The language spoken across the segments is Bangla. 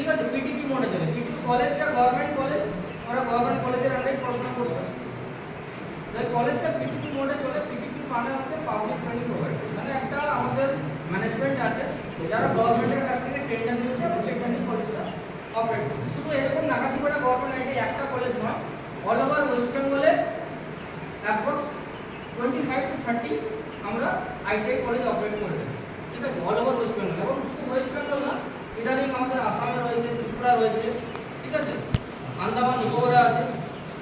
ঠিক আছে, পিটিপি মোডে চলে। পিটিপি কলেজটা গভর্নমেন্ট কলেজ, ওরা গভর্নমেন্ট কলেজের আন্ডারে পড়াশোনা করছে, তাই কলেজটা পিটিপি মোডে চলে। পিটিপি মানে হচ্ছে পাবলিক ট্রেনিং প্রোভাইডার, মানে একটা আমাদের ম্যানেজমেন্ট আছে যারা গভর্নমেন্টের কাছ থেকে টেন্ডার নিয়েছে এবং টেন্ডার নিয়ে কলেজটা অপারেট করছে। শুধু এরকম নাগাছিপাড়া গভর্নমেন্ট আইটি একটা কলেজ নয়, অল ওভার ওয়েস্ট বেঙ্গলে অ্যাপ্রক্স 25 to 30 আমরা আইটিআই কলেজ অপারেট করে থাকি। ঠিক আছে, অল ওভার ওয়েস্ট বেঙ্গল। এবং শুধু ওয়েস্ট বেঙ্গল না, ইদানিং আমাদের আসামে রয়েছে, ত্রিপুরা রয়েছে, ঠিক আছে, আন্দামান নিকোবরে আছে,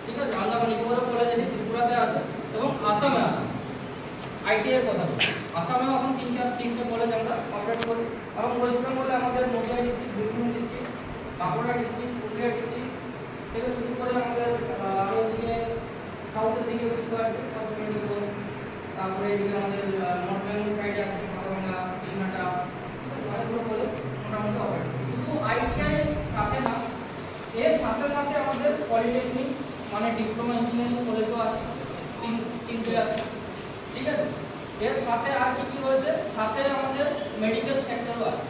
ঠিক আছে, আন্দামান নিকোবরে কলেজ আছে, ত্রিপুরাতে আছে এবং আসামে আছে। আইটিআই কথা বলি, আসামেও এখন 3-4 কলেজ আমরা অপারেট করি। এবং ওয়েস্ট বেঙ্গলে আমাদের Nadia district, Birbhum district, Bankura district, Purulia district থেকে শুরু করে আমাদের আরও ওদিকে সাউথের দিকে কিছু আছে, সাউথ মেদিনীপুর, তারপরে এদিকে আমাদের নর্থ বেঙ্গল সাইডে আছে মাথাভাঙা, দিনহাটা, অনেকগুলো কলেজ মোটামুটি অপারেট করি। শুধু আইটিআই সাথে না, এর সাথে সাথে আমাদের পলিটেকনিক মানে ডিপ্লোমা ইঞ্জিনিয়ারিং কলেজও আছে, তিনটে আছে। ঠিক আছে, এর সাথে আর কি কি রয়েছে, সাথে আমাদের মেডিকেল সেক্টরও আছে।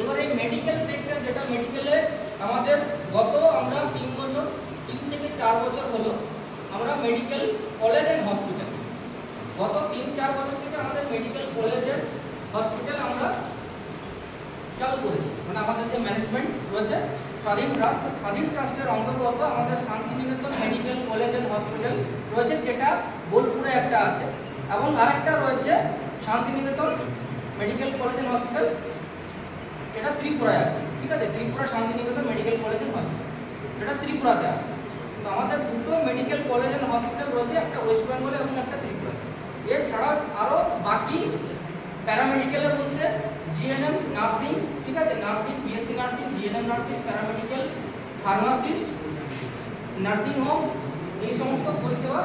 এবার এই মেডিকেল সেক্টর, যেটা মেডিকেলে আমাদের গত আমরা 3 থেকে 4 বছর হলো আমরা মেডিকেল কলেজ এন্ড হসপিটাল, গত 3-4 বছর থেকে আমাদের মেডিকেল কলেজ এন্ড হসপিটাল আমরা চালু করেছি। মানে আমাদের যে ম্যানেজমেন্ট রয়েছে স্বাধীন ট্রাস্ট, স্বাধীন ট্রাস্টের অন্তর্গত আমাদের Shantiniketan medical college and hospital রয়েছে, যেটা বোলপুরে একটা আছে, এবং আরেকটা রয়েছে Shantiniketan medical college and hospital, এটা ত্রিপুরায় আছে। ঠিক আছে, Tripura Shantiniketan medical college and hospital, সেটা ত্রিপুরাতে আছে। তো আমাদের দুটো মেডিকেল কলেজ এন্ড হসপিটাল রয়েছে, একটা ওয়েস্ট বেঙ্গলে এবং একটা ত্রিপুরাতে। এছাড়াও আরও বাকি প্যারামেডিকেলের মধ্যে জিএনএম নার্সিং, ঠিক আছে, nursing, BSc nursing, GNM nursing, paramedical, pharmacist, nursing home, এই সমস্ত পরিষেবা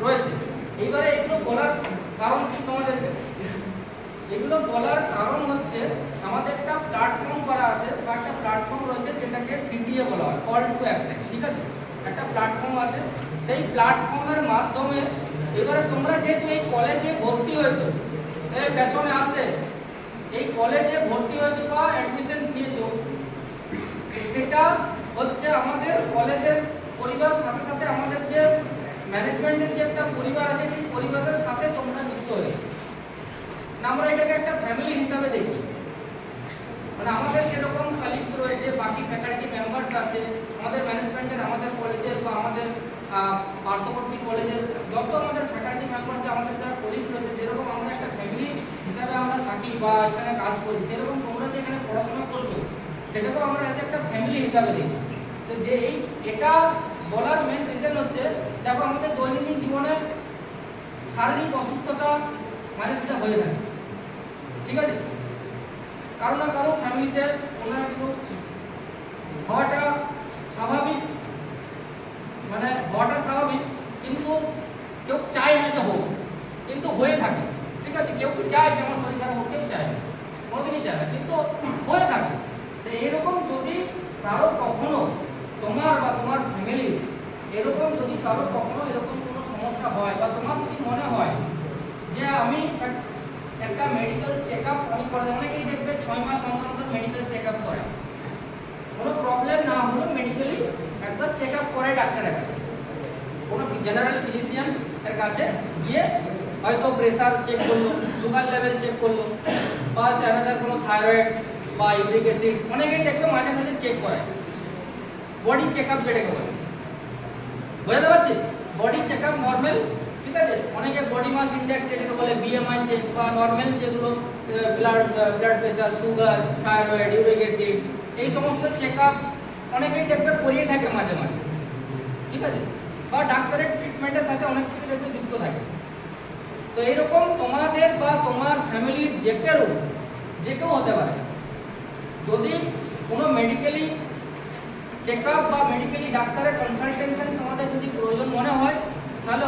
রয়েছে। এইবারে এগুলো বলার কারণ কি তোমাদেরকে, এগুলো বলার কারণ হচ্ছে আমাদের একটা প্ল্যাটফর্ম করা আছে, বা একটা প্ল্যাটফর্ম রয়েছে যেটাকে সিডিএ বলা হয়, কল টু অ্যাকশন। ঠিক আছে, একটা প্ল্যাটফর্ম আছে, সেই প্ল্যাটফর্মের মাধ্যমে এবারে তোমরা যেহেতু এই কলেজে ভর্তি হয়েছো, পেছনে আসতে, এই কলেজে ভর্তি হয়েছো বা অ্যাডমিশন নিয়েছো, সেটা হচ্ছে আমাদের কলেজের পরিবার, সাথে সাথে আমাদের যে ম্যানেজমেন্টের যে একটা পরিবার আছে, সেই পরিবারের সাথে তোমরা যুক্ত হয়েছো। আমরা এটাকে একটা ফ্যামিলি হিসাবে দেখি। মানে আমাদের যেরকম কলিগস রয়েছে, বাকি ফ্যাকাল্টি মেম্বার্স আছে, আমাদের ম্যানেজমেন্টের, আমাদের কলেজের বা আমাদের পার্শ্ববর্তী কলেজের যত আমাদের ফ্যাকাল্টি মেম্বার্স, আমাদের যারা কলিগস রয়েছে, যেরকম আমরা একটা ফ্যামিলি হিসাবে আমরা থাকি বা এখানে কাজ করি, সেরকম তোমরা যে এখানে পড়াশোনা করছো, সেটাকেও আমরা একটা ফ্যামিলি হিসাবে দেখি। তো যে এটা বলার মেন রিজন হচ্ছে, দেখো আমাদের দৈনন্দিন জীবনে শারীরিক অসুস্থতা মাঝে সাথে হয়ে থাকে। ঠিক আছে, কারো না কারো ফ্যামিলিতে কোনো না কিছু হওয়াটা স্বাভাবিক, মানে হওয়াটা স্বাভাবিক, কিন্তু কেউ চায় না যে হোক, কিন্তু হয়ে থাকে। ঠিক আছে, কেউ কি চায় যে আমার শরীর খারাপ হোক? কেউ চায় না, কোনোদিনই চায় না, কিন্তু হয়ে থাকে। তো এরকম যদি কারো কখনো তোমার বা তোমার ফ্যামিলির এরকম যদি কারো কখনো এরকম কোনো সমস্যা হয়, বা তোমার যদি মনে হয় যে আমি একটা মেডিকেল চেক আপ আমি করে, অনেকেই দেখবে 6 মাস অন্তর মেডিকেল চেক আপ করে, কোনো প্রবলেম না হলে মেডিকেলি একবার চেক আপ করে ডাক্তারের কাছে, কোনো জেনারেল ফিজিশিয়ান এর কাছে গিয়ে হয়তো প্রেসার চেক করলো, সুগার লেভেল চেক করলো, বা যাদের কোনো থাইরয়েড বা ইউরিক অ্যাসিড, অনেকেই দেখবে মাঝে সাঝে চেক করে, বডি চেক আপ যেটাকে বলে, বুঝতে পারছি, বডি চেক আপ নর্মাল। ঠিক আছে, অনেকে বডি মাস ইন্ডেক্স যেটাকে বলে বিএমআই চেক, বা নর্মাল যেগুলো blood pressure, sugar, thyroid, uric acid, এই সমস্ত চেক আপ অনেকেই দেখবে করিয়ে থাকে মাঝে মাঝে। ঠিক আছে, বা ডাক্তারের ট্রিটমেন্টের সাথে অনেক কিছু দেখবে যুক্ত থাকে। তো এইরকম তোমাদের বা তোমার ফ্যামিলির যে কেউ হতে পারে, যদি কোনো মেডিকেলি চেক আপ বা মেডিকেলি ডাক্তারের কনসালটেশন তোমাদের যদি প্রয়োজন মনে হয়, তাহলে